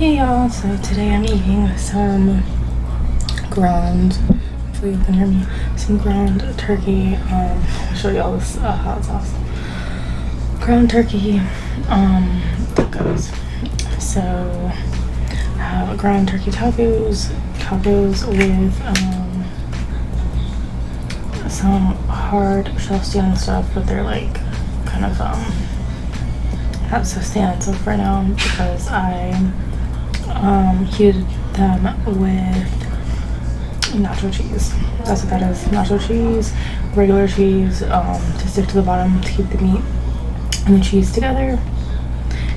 Hey y'all, so today I'm eating some ground, hopefully you can hear me, some ground turkey. I'll show y'all this hot sauce. Ground turkey tacos. So I have ground turkey tacos with some hard shelf stand stuff, but they're like kind of not so substantive right now because I heated them with nacho cheese. That's what that is. Nacho cheese, regular cheese, to stick to the bottom to keep the meat and the cheese together.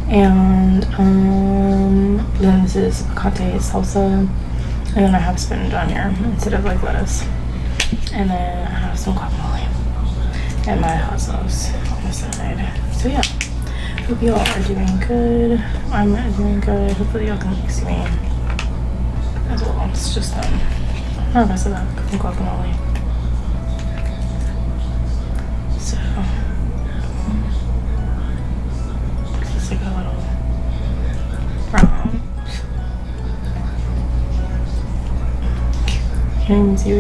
And then this is picante salsa, and then I have spinach on here instead of like lettuce. And then I have some guacamole and my hot sauce on the side. So yeah, hope you all are doing good. I'm doing good. Hopefully y'all can see me as well. It's just not mess of that guacamole. So this is like a little brown. Can't even see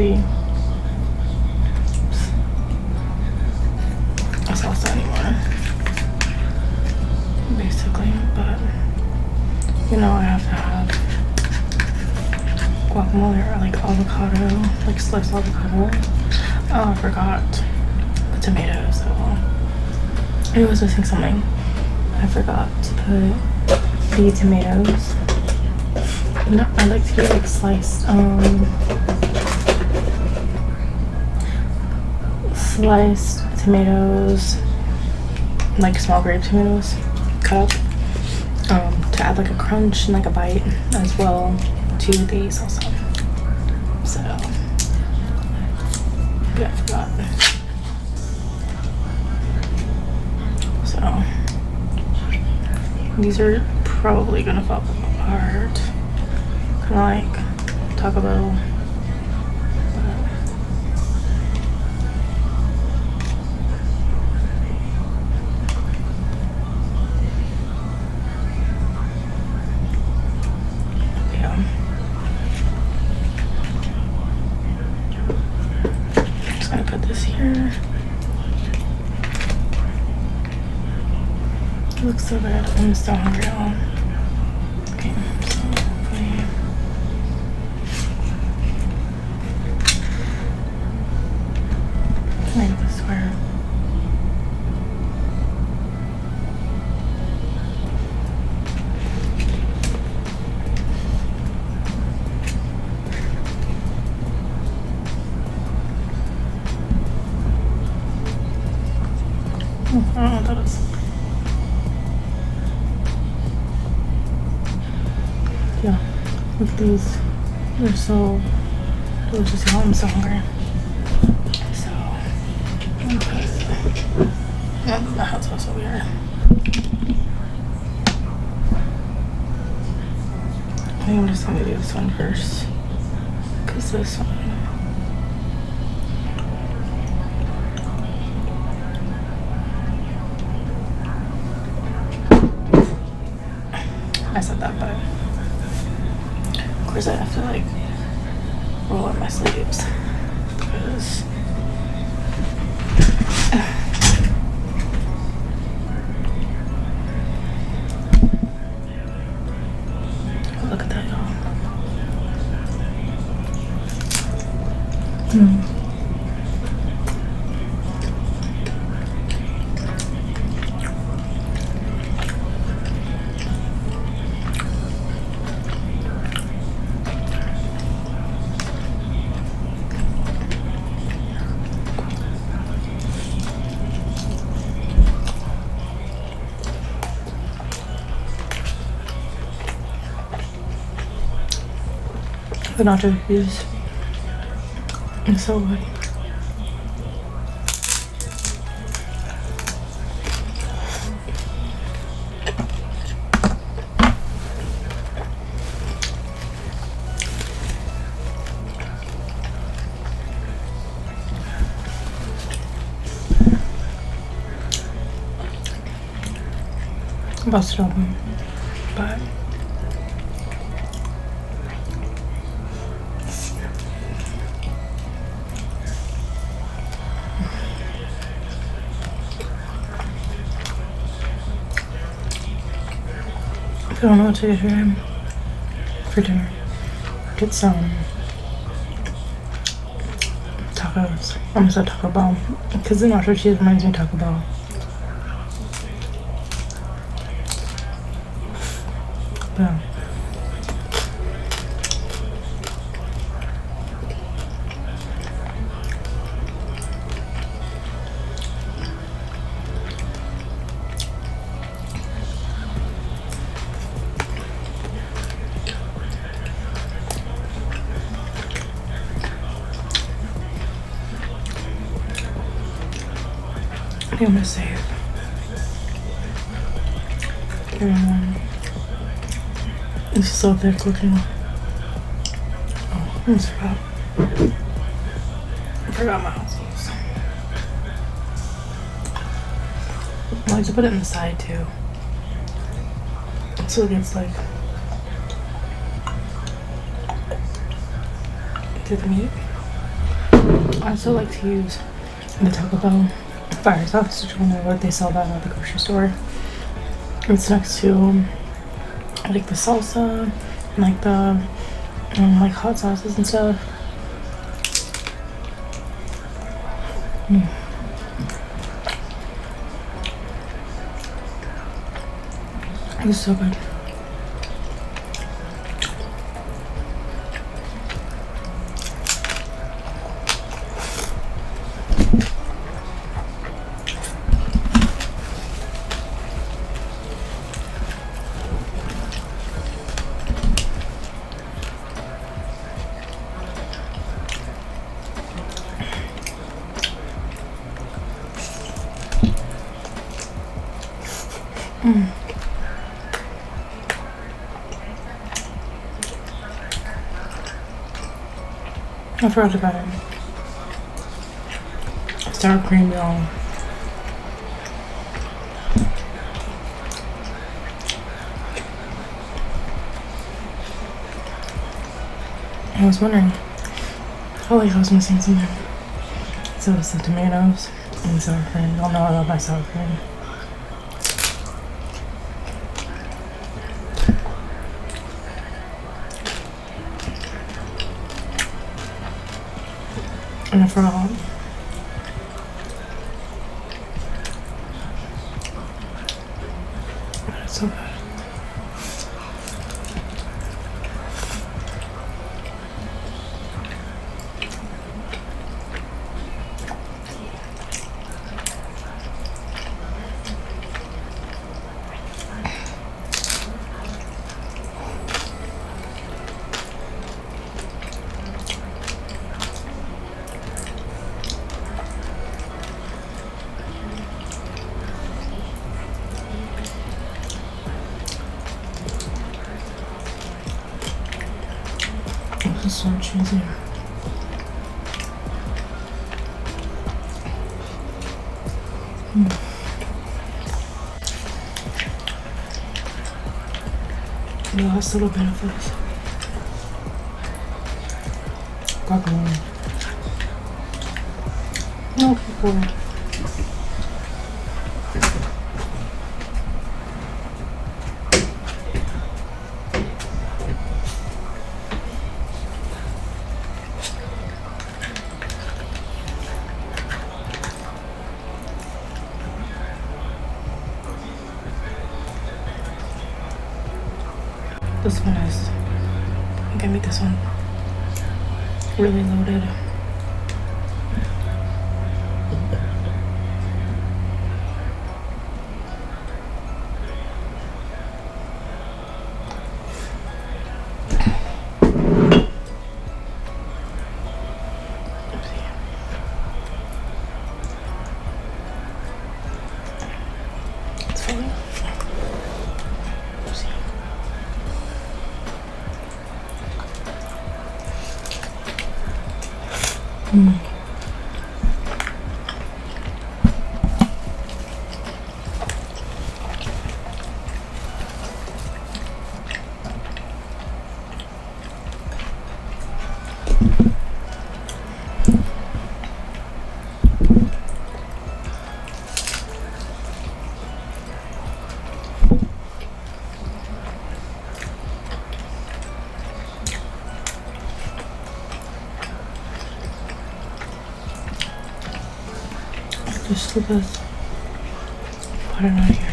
the salsa anymore, basically, but you know I have to have guacamole or like avocado, like sliced avocado. Oh, I forgot the tomatoes, so I was missing something. I forgot to put the tomatoes. No, I like to get like sliced tomatoes, like small grape tomatoes, cut up, to add like a crunch and like a bite as well to the salsa. So yeah, I forgot. So these are probably gonna fall apart, kind of like Taco Bell. Here. It looks so good. I'm still hungry now. Okay, so hopefully can I get this square? I don't know what that is. Yeah, look at these. They're so delicious. Y'all, I'm so hungry. So, okay. The hot sauce over here. I think I'm just gonna do this one first, because this one. I said that, but of course I have to like roll up my sleeves because look at that, y'all. The nacho cheese is so good. Busted open, but don't know what to get today for dinner. Get some tacos. I almost said Taco Bell because the nacho cheese reminds me of Taco Bell. Yeah. I think I'm gonna save. This is so thick looking. Oh, I almost forgot. I forgot my houses. I like to put it in the side too. So it gets like to the meat. I also like to use the Taco Bell fire sauce. I don't know what they sell that at the grocery store. It's next to like the salsa and like the like hot sauces and stuff. It's so good. I forgot about it. Sour cream, y'all. I was wondering, holy, I was missing something. So it's the tomatoes and sour cream. Y'all know I love my sour cream. And I forgot. But it's so good. This is so cheesy. The last little bit of this guacamole. No, people. This one is, I think I made this one really loaded. It's falling off. Just scoop this. Put it on here.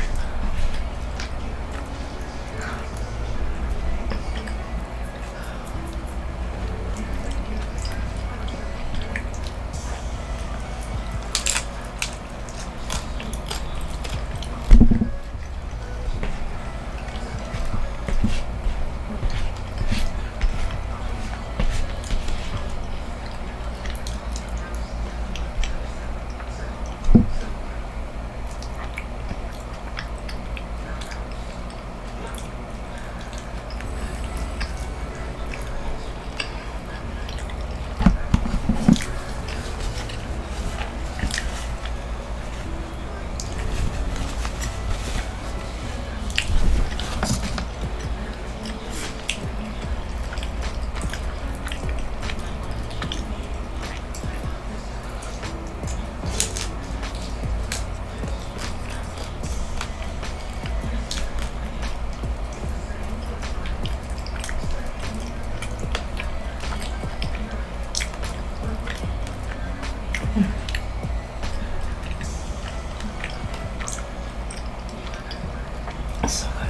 So good.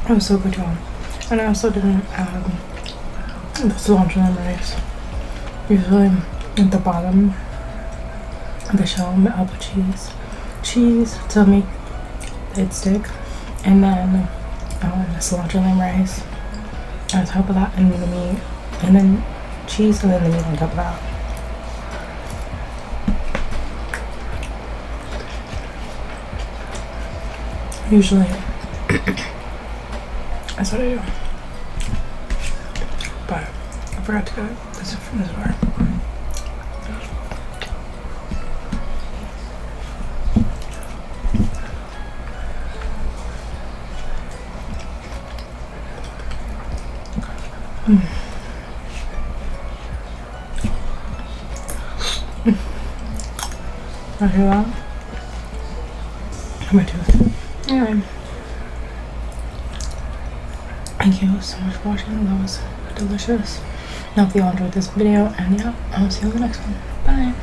It was so good, y'all. And I also didn't add the cilantro and rice. Usually at the bottom of the shell, I'll put cheese to make it stick, and then cilantro and rice on top of that, and the meat, and then cheese, and then the meat on top of that. Usually that's what I do, but I forgot to get this from the store. I hear that? My tooth. Anyway. Thank you so much for watching. That was delicious. I hope you all enjoyed this video, and yeah, I'll see you in the next one. Bye.